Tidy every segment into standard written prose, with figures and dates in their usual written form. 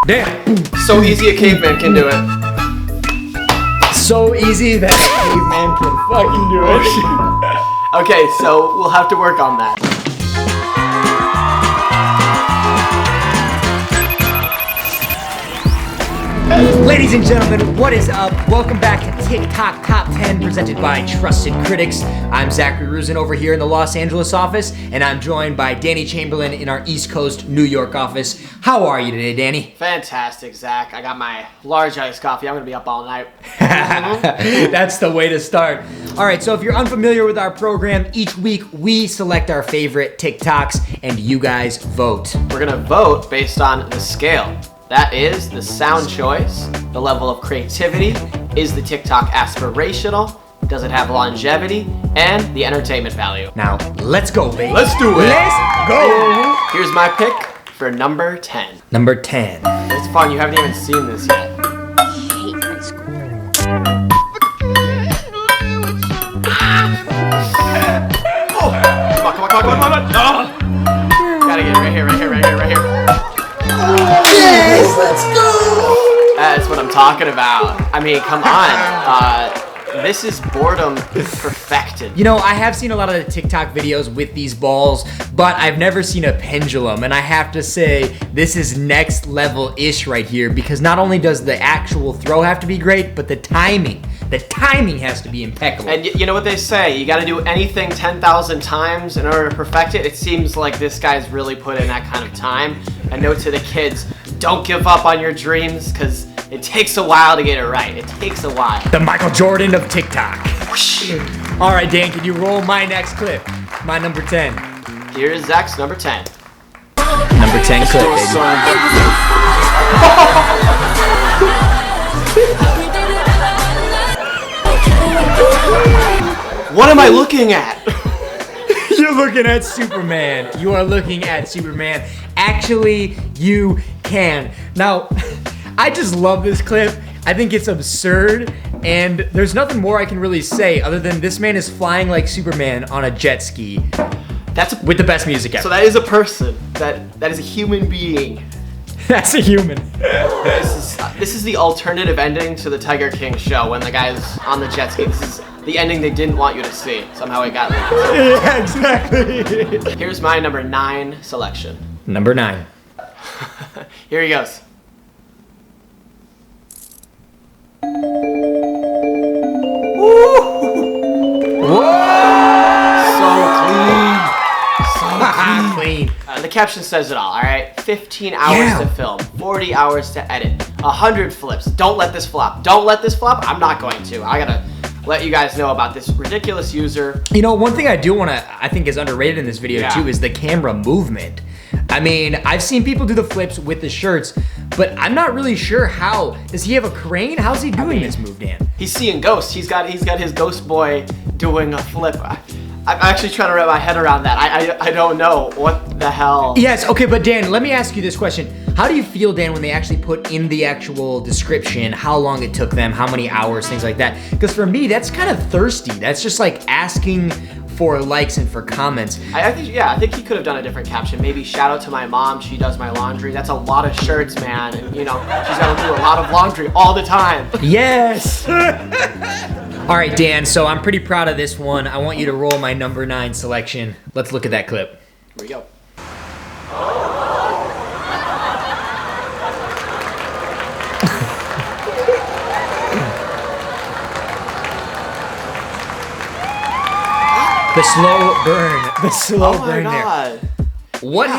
Damn. So easy a caveman can do it. So easy that a caveman can fucking do it. Okay, so we'll have to work on that. Ladies and gentlemen, what is up? Welcome back to TikTok Top 10 presented by Trusted Critics. I'm Zachary Ruzin over here in the Los Angeles office, and I'm joined by Danny Chamberlain in our East Coast New York office. How are you today, Danny? Fantastic, Zach. I got my large iced coffee. I'm going to be up all night. That's the way to start. All right, so if you're unfamiliar with our program, each week we select our favorite TikToks, and you guys vote. We're going to vote based on the scale. That is the sound choice, the level of creativity, is the TikTok aspirational, does it have longevity, and the entertainment value. Now, let's go, baby. Let's do it. Let's go. Here's my pick for number 10. Number 10. It's fun, you haven't even seen this yet. Oh, come on. Oh. Gotta get it right here. Yes, let's go. That's what I'm talking about. I mean, come on. This is boredom perfected. You know, I have seen a lot of the TikTok videos with these balls, but I've never seen a pendulum, and I have to say, this is next level-ish right here, because not only does the actual throw have to be great, but the timing has to be impeccable. And you know what they say, you gotta do anything 10,000 times in order to perfect it. It seems like this guy's really put in that kind of time. A note to the kids, don't give up on your dreams, because it takes a while to get it right. It takes a while. The Michael Jordan of TikTok. All right, Dan, can you roll my next clip? My number 10. Here's Zach's number 10. Number 10 clip, baby. What am I looking at? You're looking at Superman. You are looking at Superman. Actually, you can. Now, I just love this clip. I think it's absurd, and there's nothing more I can really say other than this man is flying like Superman on a jet ski. With the best music ever. So that is a person. That is a human being. That's a human. This is the alternative ending to the Tiger King show when the guy's on the jet ski. This is the ending they didn't want you to see. Somehow it got leaked. Yeah, exactly. Here's my number 9 selection. Number 9. Here he goes. Clean. The caption says it all right? 15 hours to film, 40 hours to edit, 100 flips. Don't let this flop. Don't let this flop. I'm not going to. I gotta let you guys know about this ridiculous user. You know, one thing I think is underrated in this video too is the camera movement. I mean, I've seen people do the flips with the shirts, but I'm not really sure how. Does he have a crane? How's he doing this move, Dan? He's seeing ghosts. He's got his ghost boy doing a flip. I'm actually trying to wrap my head around that. I don't know what the hell. Yes, okay, but Dan, let me ask you this question. How do you feel, Dan, when they actually put in the actual description how long it took them, how many hours, things like that? Because for me, that's kind of thirsty. That's just like asking for likes and for comments. I think he could have done a different caption. Maybe shout out to my mom, she does my laundry. That's a lot of shirts, man. And you know, she's gotta do a lot of laundry all the time. Yes! All right, Dan, so I'm pretty proud of this one. I want you to roll my number 9 selection. Let's look at that clip. Here we go. The slow burn. The slow burn there. God. What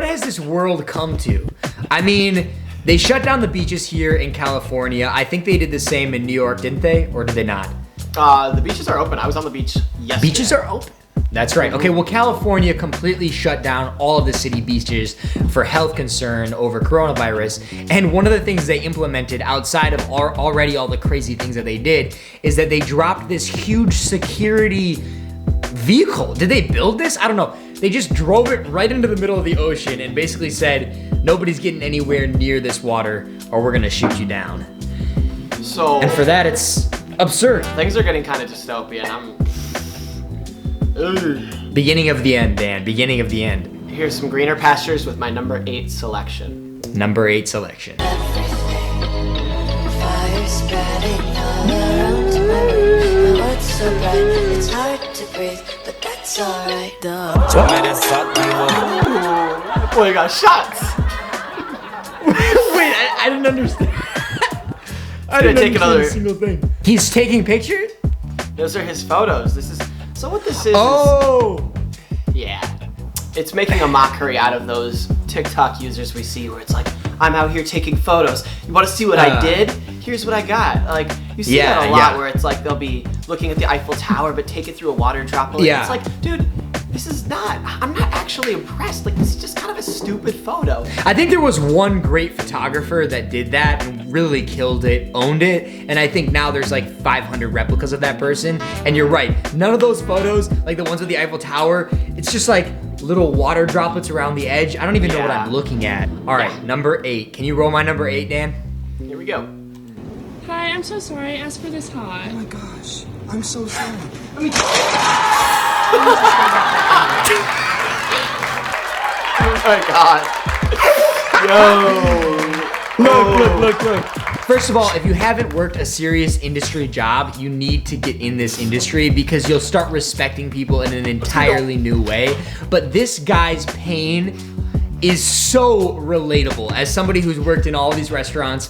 has this world come to? I mean, they shut down the beaches here in California. I think they did the same in New York, didn't they? Or did they not? The beaches are open. I was on the beach yesterday. Beaches are open? That's right. Okay, well, California completely shut down all of the city beaches for health concern over coronavirus. And one of the things they implemented outside of already all the crazy things that they did is that they dropped this huge security vehicle. Did they build this? I don't know. They just drove it right into the middle of the ocean and basically said, nobody's getting anywhere near this water or we're gonna shoot you down. And for that, it's absurd. Things are getting kind of dystopian. Beginning of the end, Dan. Beginning of the end. Here's some greener pastures with my number 8 selection. number 8 selection. Fire spreading all around my room. My world's so bright, it's hard to breathe, but that's alright. That boy got shots. Wait, I didn't understand. I didn't understand a single thing. He's taking pictures? Those are his photos. So what this is. Oh! Yeah. It's making a mockery out of those TikTok users we see where it's like, I'm out here taking photos. You want to see what I did? Here's what I got. Like, you see that a lot where it's like they'll be looking at the Eiffel Tower but take it through a water droplet. Yeah. It's like, dude, I'm not actually impressed. Like, this is just kind of a stupid photo. I think there was one great photographer that did that and really killed it, owned it, and I think now there's like 500 replicas of that person. And you're right, none of those photos, like the ones with the Eiffel Tower, it's just like little water droplets around the edge. I don't even know what I'm looking at. All right, number 8. Can you roll my number 8, Dan? Here we go. Hi, I'm so sorry. I asked for this hot. Oh my gosh, I'm so sorry. Oh my god. Yo. Look. First of all, if you haven't worked a serious industry job, you need to get in this industry because you'll start respecting people in an entirely new way. But this guy's pain is so relatable. As somebody who's worked in all of these restaurants,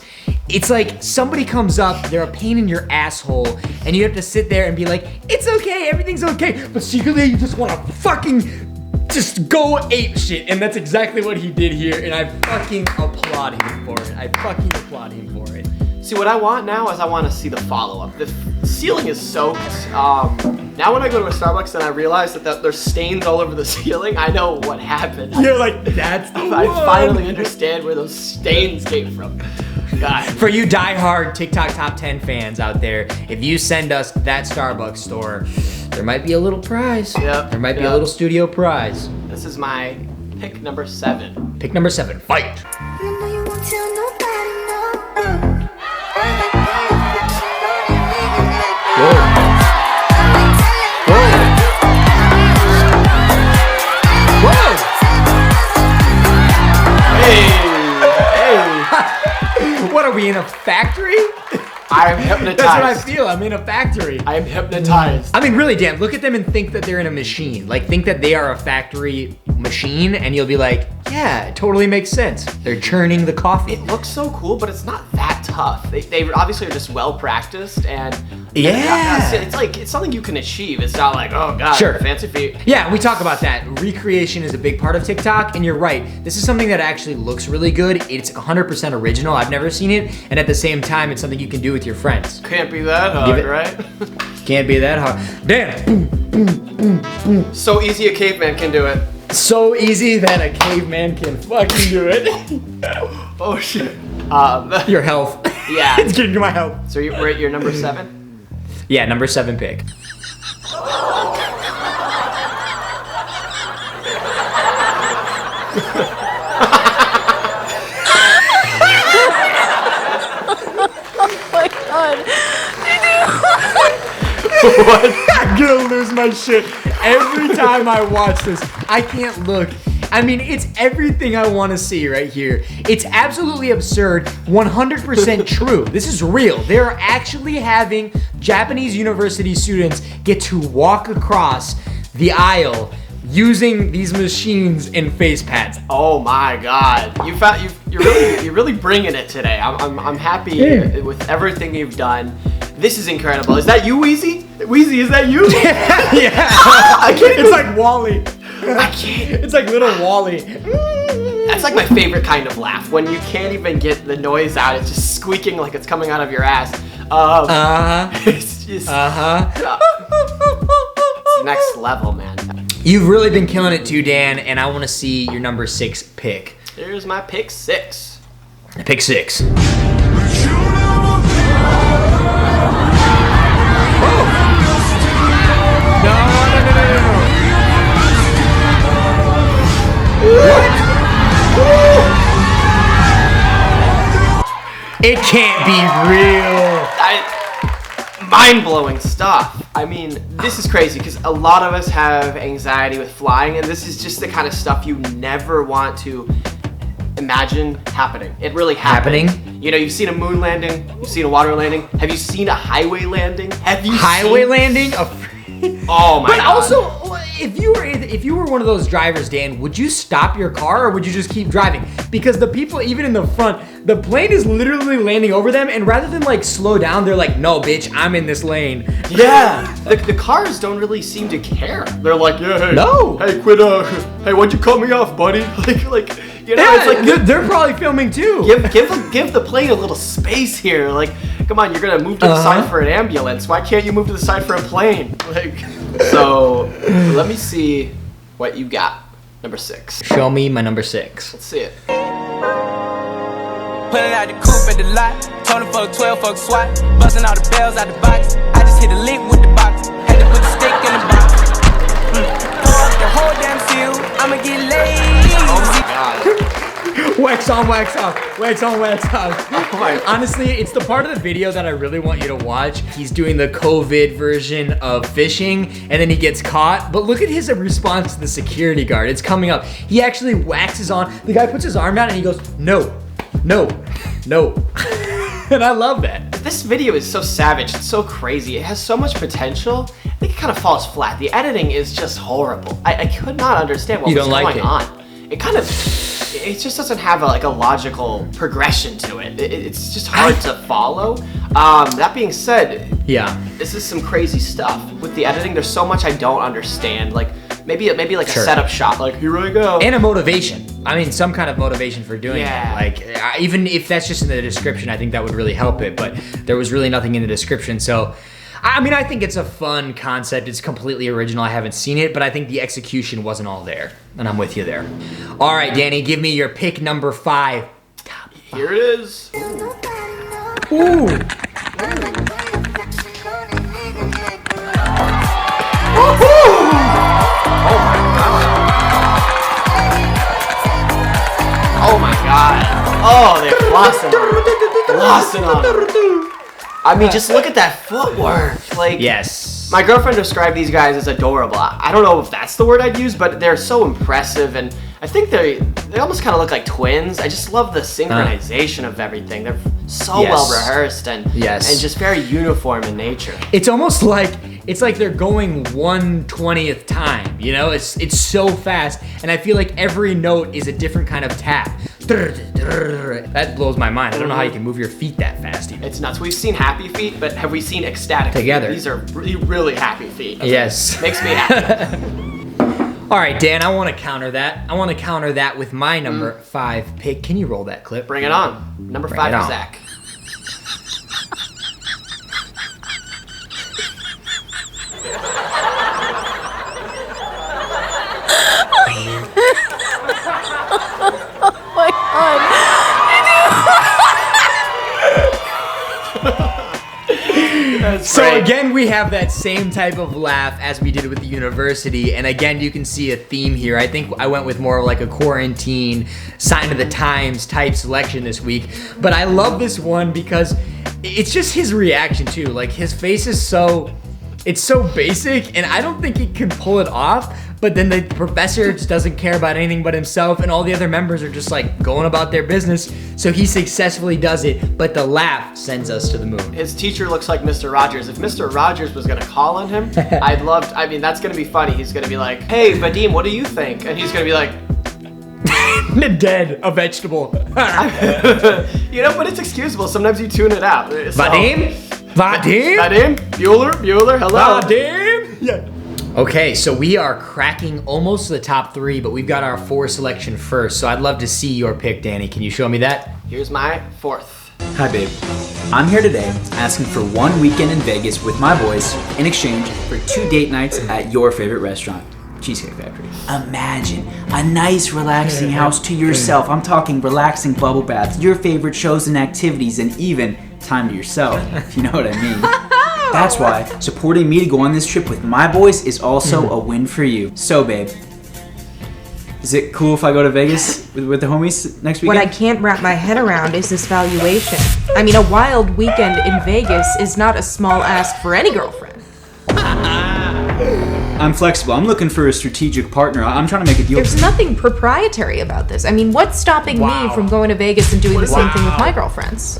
it's like somebody comes up, they're a pain in your asshole, and you have to sit there and be like, it's okay, everything's okay, but secretly you just wanna fucking just go ape shit, and that's exactly what he did here, and I fucking applaud him for it. See, what I want now is I want to see the follow-up. The ceiling is soaked. Now when I go to a Starbucks and I realize that there's stains all over the ceiling, I know what happened. You're like, that's the I one. finally understand where those stains came from. God. For you diehard TikTok top 10 fans out there, if you send us that Starbucks store, there might be a little prize. Yep. There might be a little studio prize. This is my pick number 7. Pick number 7, fight. You know you won't tell nobody, no. What are we in a factory? I am hypnotized. That's what I feel. I'm in a factory. I am hypnotized. I mean, really, Dan, look at them and think that they're in a machine. Like, think that they are a factory machine, and you'll be like, yeah, it totally makes sense. They're churning the coffee. It looks so cool, but it's not that tough. They obviously are just well practiced, and Yeah. it's something you can achieve. It's not like, oh god, Sure. fancy feet. Yeah, we talk about that. Recreation is a big part of TikTok, and you're right. This is something that actually looks really good. It's 100% original. I've never seen it, and at the same time, it's something you can do with your friends. Can't be that Give hard, it- right? Can't be that hard. Dan, So easy a caveman can do it. so easy that a caveman can fucking do it. Oh shit. Your health. Yeah. It's getting to my health. So we're at your number 7. Yeah, number 7 pick. I'm gonna lose my shit every time I watch this. I can't look. I mean, it's everything I want to see right here. It's absolutely absurd, 100% true. This is real. They're actually having Japanese university students get to walk across the aisle using these machines and face pads. Oh my god. You're really bringing it today. I'm happy with everything you've done. This is incredible. Is that you, Wheezy? Wheezy, is that you? Yeah. I can't even, It's like Wally. I can't. It's like little Wally. That's like my favorite kind of laugh. When you can't even get the noise out, it's just squeaking like it's coming out of your ass. It's just it's next level, man. You've really been killing it too, Dan, and I want to see your number 6 pick. Here's my pick 6. Pick 6. It can't be real. Mind-blowing stuff. I mean, this is crazy because a lot of us have anxiety with flying, and this is just the kind of stuff you never want to imagine happening. It really happened. You know, you've seen a moon landing, you've seen a water landing. Have you seen a highway landing? Have you Highway seen... landing? Oh my But God. also, if you were one of those drivers, Dan, would you stop your car or would you just keep driving? Because the people, even in the front, the plane is literally landing over them, and rather than like slow down, they're like, "No, bitch, I'm in this lane." Yeah, the cars don't really seem to care. They're like, yeah, hey, No. hey, quit, hey, why'd you cut me off, buddy? like, you know, Yeah, it's like they're probably filming too. give the plane a little space here. Like, come on, you're gonna move to the side for an ambulance. Why can't you move to the side for a plane? Like, so let me see what you got. Number 6. Show me my number 6. Let's see it. Pulling out the coupe at the lot. Told him fuck 12, fuck SWAT. Busting all the bells out the box. I just hit a lick with the box. Had to put the stick in the box. Pour up the whole damn field. I'ma get lazy. Oh my God. Wax on, wax off. Wax on, wax off. Oh my. Honestly, it's the part of the video that I really want you to watch. He's doing the COVID version of fishing, and then he gets caught. But look at his response to the security guard. It's coming up. He actually waxes on. The guy puts his arm down, and he goes, "No, no, no." And I love that. This video is so savage. It's so crazy. It has so much potential. I think it kind of falls flat. The editing is just horrible. I could not understand what You was don't like going it? on. It just doesn't have a logical progression to it. It's just hard to follow. That being said, Yeah. this is some crazy stuff. With the editing, there's so much I don't understand. Like maybe like Sure. a setup shot. Like, here I go. And a motivation. I mean, some kind of motivation for doing Yeah. it. Like, even if that's just in the description, I think that would really help it. But there was really nothing in the description. So, I mean, I think it's a fun concept. It's completely original. I haven't seen it, but I think the execution wasn't all there. And I'm with you there. All right, Danny, give me your pick number 5. Here it is. Ooh. Oh my God. Oh, they're flossing on it. I mean, just look at that footwork. Like, Yes. my girlfriend described these guys as adorable. I don't know if that's the word I'd use, but they're so impressive, and I think they almost kind of look like twins. I just love the synchronization of everything. They're so Yes. well rehearsed and just very uniform in nature. It's almost like they're going 1/20th time, you know? It's so fast, and I feel like every note is a different kind of tap. That blows my mind. I don't know how you can move your feet that fast even. It's nuts. We've seen happy feet, but have we seen ecstatic Together. feet? These are really, really happy feet. Yes. Makes me happy. All right, Dan, I want to counter that. I want to counter that with my number 5 pick. Can you roll that clip? Bring it on. Number Bring 5 it is on. Zach. So great. again, we have that same type of laugh as we did with the university, and again, you can see a theme here. I think I went with more of like a quarantine, sign of the times type selection this week, but I love this one because it's just his reaction too. Like his face is it's so basic, and I don't think he can pull it off. But then the professor just doesn't care about anything but himself, and all the other members are just like going about their business. So he successfully does it, but the laugh sends us to the moon. His teacher looks like Mr. Rogers. If Mr. Rogers was gonna call on him, I mean, that's gonna be funny. He's gonna be like, hey, Vadim, what do you think? And he's gonna be like, Dead, a vegetable. you know, but it's excusable. Sometimes you tune it out. So- Vadim? Vadim? Vadim? Bueller, hello. Vadim? Yeah. Okay, so we are cracking almost the top 3, but we've got our 4 selection first. So I'd love to see your pick, Danny. Can you show me that? Here's my 4th. Hi babe, I'm here today asking for one weekend in Vegas with my boys in exchange for 2 date nights at your favorite restaurant, Cheesecake Factory. Imagine a nice relaxing house to yourself. I'm talking relaxing bubble baths, your favorite shows and activities, and even time to yourself, if you know what I mean. That's why supporting me to go on this trip with my boys is also a win for you. So babe, is it cool if I go to Vegas with the homies next weekend? What I can't wrap my head around is this valuation. I mean, a wild weekend in Vegas is not a small ask for any girlfriend. I'm flexible. I'm looking for a strategic partner. I'm trying to make a deal. There's nothing proprietary about this. I mean, what's stopping Wow. me from going to Vegas and doing the same thing with my girlfriends?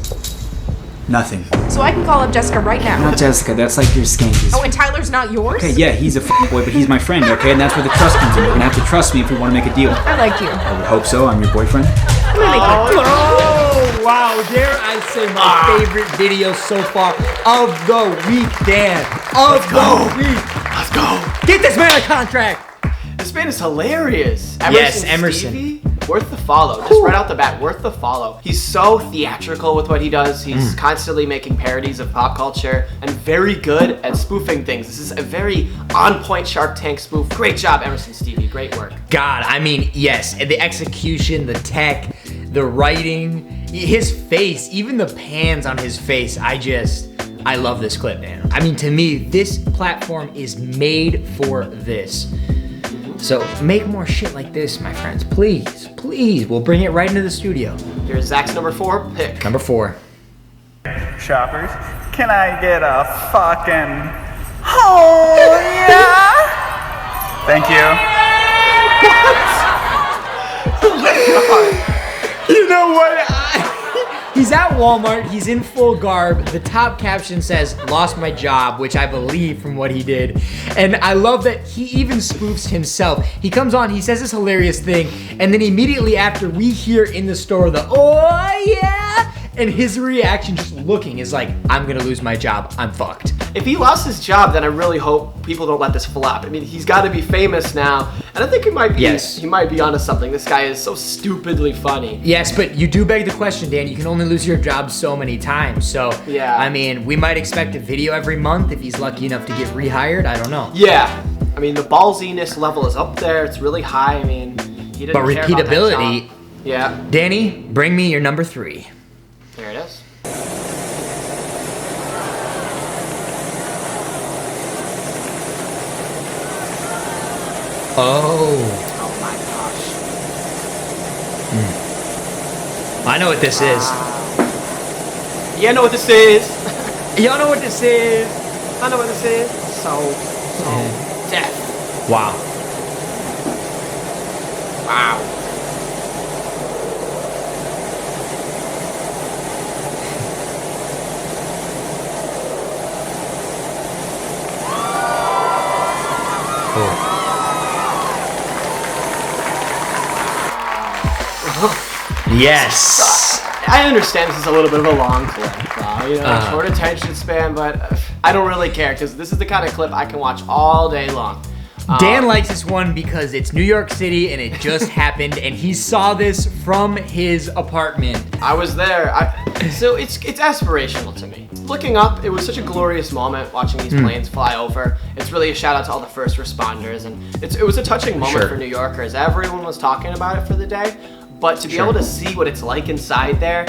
Nothing. So I can call up Jessica right now. Not Jessica. That's like your skankies. Oh, and Tyler's not yours? Okay, yeah, he's a boy, but he's my friend, okay? And that's where the trust comes in. You're gonna have to trust me if we want to make a deal. I like you. I would hope so. I'm your boyfriend. I'm gonna make Oh, wow. Dare I say my favorite video so far of the week, Dan. Of the week. Let's go. Get this man a contract. This man is hilarious. Yes, Emerson. Stevie, worth the follow. Just right out the bat, worth the follow. He's so theatrical with what he does. He's constantly making parodies of pop culture and very good at spoofing things. This is a very on-point Shark Tank spoof. Great job, Emerson Stevie. Great work. God, I mean, yes, the execution, the tech, the writing, his face, even the pans on his face. I love this clip, man. I mean, to me, this platform is made for this. So make more shit like this, my friends. Please, please. We'll bring it right into the studio. Here's Zach's number 4 pick. Number 4. Shoppers, can I get a fucking oh yeah? Thank you. You know what? He's at Walmart, he's in full garb. The top caption says, "Lost my job," which I believe from what he did. And I love that he even spoofs himself. He comes on, he says this hilarious thing, and then immediately after we hear in the store the, "Oh yeah," and his reaction just looking is like, "I'm gonna lose my job, I'm fucked." If he lost his job, then I really hope people don't let this flop. I mean, he's got to be famous now, and I think he might be. Yes. He might be onto something. This guy is so stupidly funny. Yes, but you do beg the question, Dan. You can only lose your job so many times. So, Yeah. I mean, we might expect a video every month if he's lucky enough to get rehired. I don't know. Yeah, I mean the ballsiness level is up there. It's really high. I mean, he didn't But care about that repeatability. job. Yeah, Danny, bring me your number 3. there it is. Oh. Oh my gosh. I know what this is. Yeah, I know what this is. Y'all know what this is. I know what this is. So death. Wow. Wow. Yes. I understand this is a little bit of a long clip, short attention span, but I don't really care because this is the kind of clip I can watch all day long. Dan likes this one because it's New York City and it just happened, and he saw this from his apartment. I was there. So it's aspirational to me. Looking up, it was such a glorious moment watching these planes fly over. It's really a shout out to all the first responders, and it was a touching moment Sure. for New Yorkers. Everyone was talking about it for the day. But to be able to see what it's like inside there,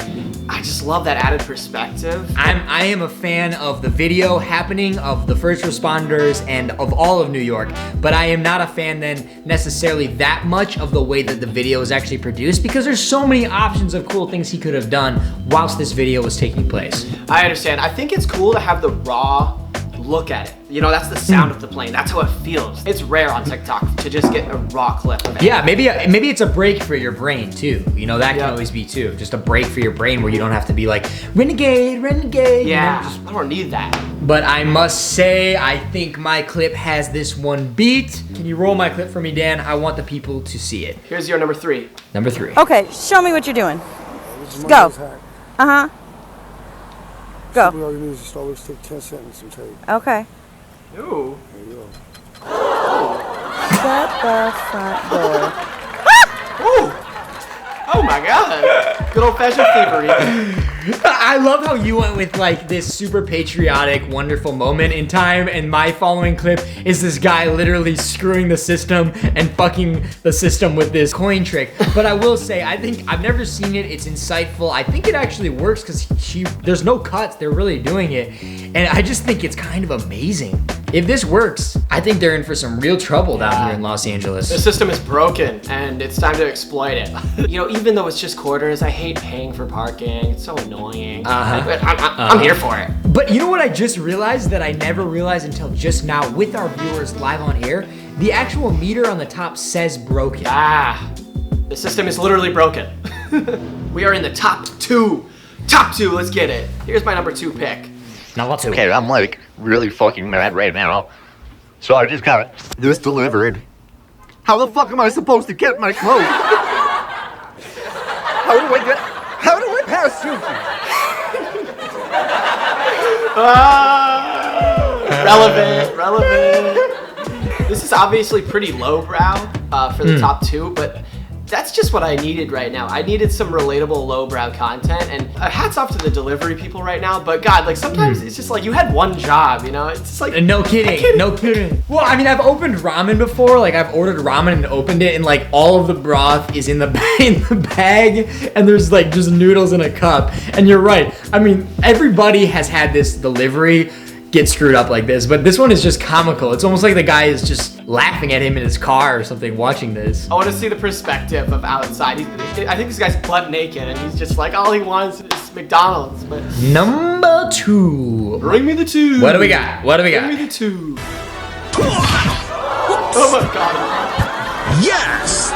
I just love that added perspective. I am a fan of the video happening, of the first responders, and of all of New York, but I am not a fan then necessarily that much of the way that the video is actually produced, because there's so many options of cool things he could have done whilst this video was taking place. I understand. I think it's cool to have the raw look at it. You know, that's the sound of the plane. That's how it feels. It's rare on TikTok to just get a raw clip of it. Yeah, maybe it's a break for your brain too. You know, that can Yep. always be too. Just a break for your brain where you don't have to be like, renegade, renegade. you know, Yeah, just- I don't need that. But I must say, I think my clip has this one beat. Can you roll my clip for me, Dan? I want the people to see it. Here's your number 3. Number 3. Okay, show me what you're doing. Go. Uh-huh. Go. All you need is just always take 10 seconds and take. Okay. Ooh. There you go. Shut the front door. Ooh. Oh my god. Good old-fashioned thievery. I love how you went with like this super patriotic, wonderful moment in time, and my following clip is this guy literally screwing the system and fucking the system with this coin trick. But I will say, I think I've never seen it. It's insightful. I think it actually works because there's no cuts. They're really doing it, and I just think it's kind of amazing. If this works, I think they're in for some real trouble down here in Los Angeles. The system is broken, and it's time to exploit it. You know, even though it's just quarters, I hate paying for parking. It's so annoying. I'm here for it. But you know what I just realized that I never realized until just now with our viewers live on air? The actual meter on the top says broken. The system is literally broken. We are in the top two. Top two, let's get it. Here's my number 2 pick. Number 2. Okay, I'm like really fucking mad right now. So I just got this delivered. How the fuck am I supposed to get my clothes? How do I pass through? Relevant. This is obviously pretty lowbrow for the top 2, but that's just what I needed right now. I needed some relatable lowbrow content, and hats off to the delivery people right now, but God, like sometimes it's just like you had one job, you know? It's just like... No kidding. Well, I mean, I've opened ramen before. Like, I've ordered ramen and opened it, and like all of the broth is in the bag, and there's like just noodles in a cup. And you're right. I mean, everybody has had this delivery get screwed up like this, but this one is just comical. It's almost like the guy is just laughing at him in his car or something watching this. I want to see the perspective of outside. I think this guy's butt naked, and he's just like, all he wants is McDonald's. But number 2. Bring me the 2. What do we got? Bring me the 2. Oh my God. Yes!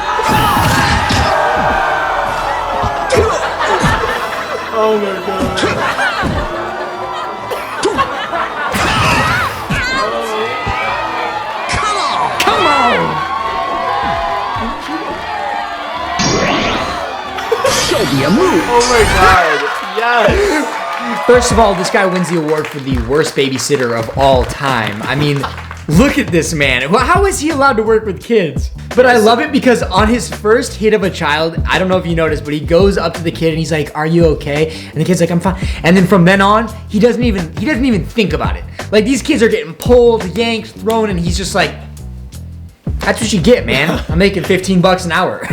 Oh my God. Be a move. Oh my God. Yes. First of all, this guy wins the award for the worst babysitter of all time. I mean, look at this man. How is he allowed to work with kids? But I love it because on his first hit of a child, I don't know if you noticed, but he goes up to the kid and he's like, "Are you okay?" And the kid's like, "I'm fine." And then from then on, he doesn't even think about it. Like, these kids are getting pulled, yanked, thrown, and he's just like, "That's what you get, man. I'm making $15 an hour."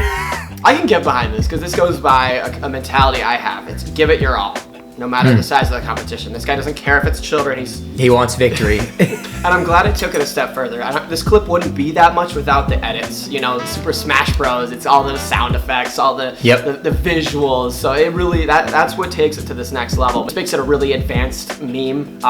I can get behind this because this goes by a mentality I have. It's give it your all, no matter the size of the competition. This guy doesn't care if it's children. He wants victory. And I'm glad it took it a step further. This clip wouldn't be that much without the edits. You know, Super Smash Bros. It's all the sound effects, all the visuals. So it really that's what takes it to this next level. It makes it a really advanced meme,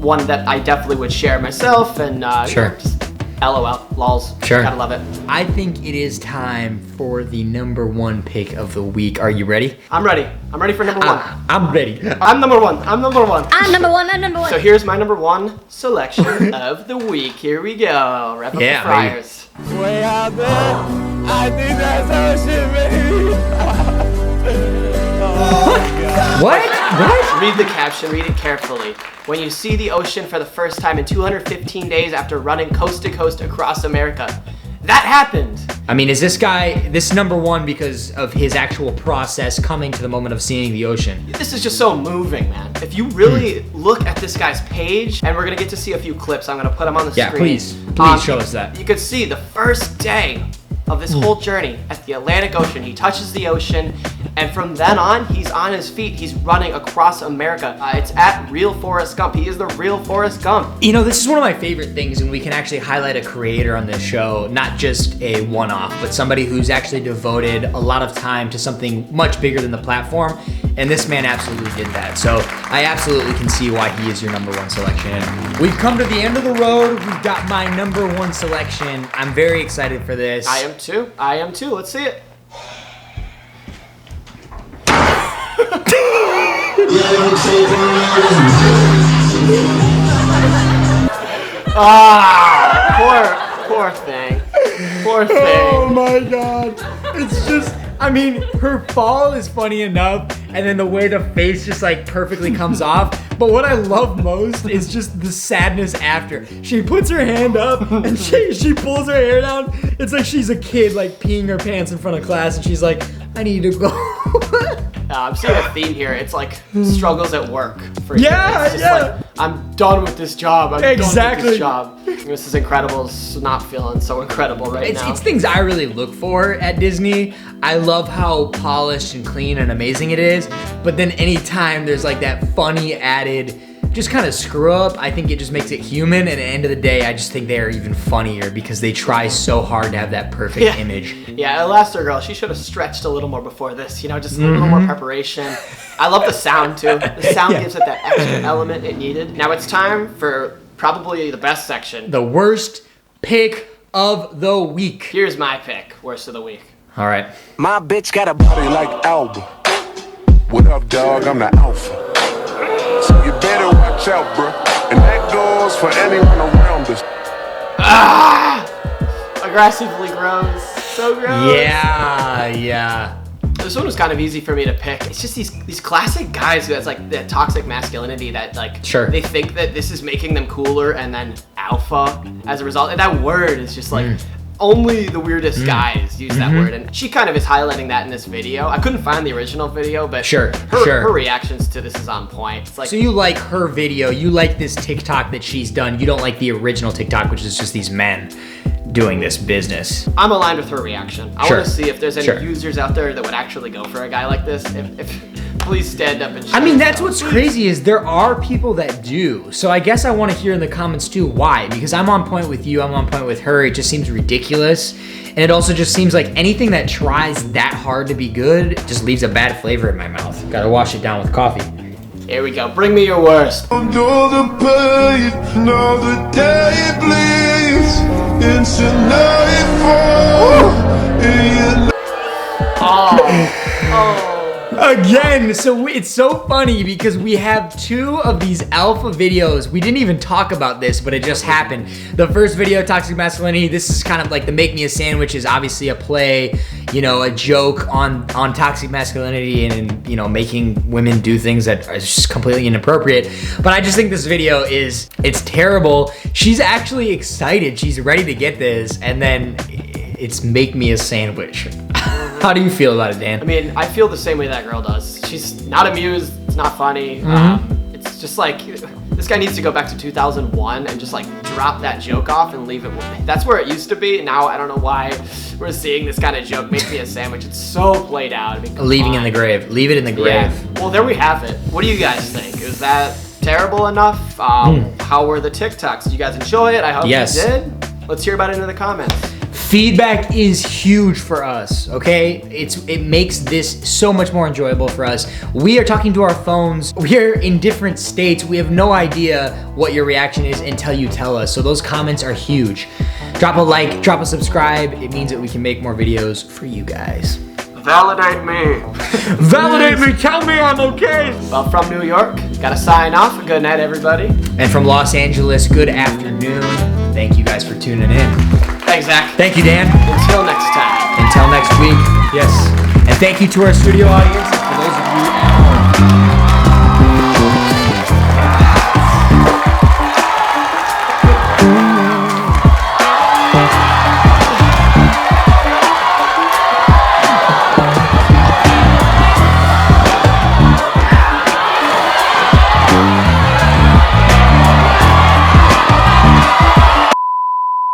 one that I definitely would share myself. And sure. Just LOL, lols. Sure. Gotta love it. I think it is time for the number 1 pick of the week. Are you ready? I'm ready. I'm ready for number 1. I'm ready. I'm number 1. I'm number 1. I'm number 1. I'm number 1. So here's my number 1 selection of the week. Here we go. Wrap up the fryers. Way out there, I think that's ocean, baby. What? Read the caption, read it carefully. When you see the ocean for the first time in 215 days after running coast to coast across America. That happened. I mean, is this number 1 because of his actual process coming to the moment of seeing the ocean? This is just so moving, man. If you really look at this guy's page, and we're gonna get to see a few clips, I'm gonna put them on the screen. Yeah, please show us that. You could see the first day of this whole journey at the Atlantic Ocean. He touches the ocean, and from then on, he's on his feet. He's running across America. It's at Real Forrest Gump. He is the real Forrest Gump. You know, this is one of my favorite things when we can actually highlight a creator on this show, not just a one-off, but somebody who's actually devoted a lot of time to something much bigger than the platform, and this man absolutely did that. So I absolutely can see why he is your number 1 selection. We've come to the end of the road. We've got my number 1 selection. I'm very excited for this. I am too. Let's see it. Poor thing. Oh my God. It's just, I mean, her fall is funny enough, and then the way the face just like perfectly comes off. But what I love most is just the sadness after. She puts her hand up and she pulls her hair down. It's like she's a kid like peeing her pants in front of class, and she's like, "I need to go." I'm seeing a theme here. It's like struggles at work. For Yeah, it's just like, I'm done with this job. I'm done with this job. This is incredible. It's not feeling so incredible right now. It's things I really look for at Disney. I love how polished and clean and amazing it is. But then anytime there's like that funny added just kind of screw up. I think it just makes it human, and at the end of the day, I just think they are even funnier because they try so hard to have that perfect image. Yeah, Elastigirl, she should have stretched a little more before this, you know, just a little more preparation. I love the sound too. The sound gives it that extra element it needed. Now it's time for probably the best section. The worst pick of the week. Here's my pick, worst of the week. All right. My bitch got a body like Alba. What up, dog? I'm the alpha. So you better watch out, bro. And that goes for anyone around us. Aggressively gross. So gross. Yeah. This one was kind of easy for me to pick. It's just these classic guys who has like that toxic masculinity that like they think that this is making them cooler, and then alpha as a result. And that word is just like only the weirdest guys use that word, and she kind of is highlighting that in this video. I couldn't find the original video, but her reactions to this is on point. It's like, so you like her video, you like this TikTok that she's done, you don't like the original TikTok, which is just these men doing this business. I'm aligned with her reaction. I want to see if there's any users out there that would actually go for a guy like this. If please stand up and show I mean, that's yourself. what's crazy is there are people that do. So I guess I want to hear in the comments too why, because I'm on point with you, I'm on point with her. It just seems ridiculous. And it also just seems like anything that tries that hard to be good just leaves a bad flavor in my mouth. Gotta wash it down with coffee. Here we go. Bring me your worst. Under the pain, another day bleeds into nightfall. Again, so it's so funny because we have two of these alpha videos. We didn't even talk about this, but it just happened. The first video, Toxic Masculinity, this is kind of like the Make Me a Sandwich is obviously a play, you know, a joke on toxic masculinity and you know, making women do things that are just completely inappropriate. But I just think this video it's terrible. She's actually excited. She's ready to get this, and then it's Make Me a Sandwich. How do you feel about it, Dan? I mean, I feel the same way that girl does. She's not amused, it's not funny. It's just like, this guy needs to go back to 2001 and just like drop that joke off and leave it. That's where it used to be. Now, I don't know why we're seeing this kind of joke, Make Me a Sandwich. It's so played out. I mean, leaving in the grave. Leave it in the grave. Yeah. Well, there we have it. What do you guys think? Is that terrible enough? How were the TikToks? Did you guys enjoy it? I hope you did. Let's hear about it in the comments. Feedback is huge for us, okay? It makes this so much more enjoyable for us. We are talking to our phones. We're in different states. We have no idea what your reaction is until you tell us. So those comments are huge. Drop a like, drop a subscribe. It means that we can make more videos for you guys. Validate me. Validate me, tell me I'm okay. Well, from New York, gotta sign off. Good night, everybody. And from Los Angeles, good afternoon. Thank you guys for tuning in. Thanks, Zach. Thank you, Dan. Until next time. Until next week, yes. And thank you to our studio audience.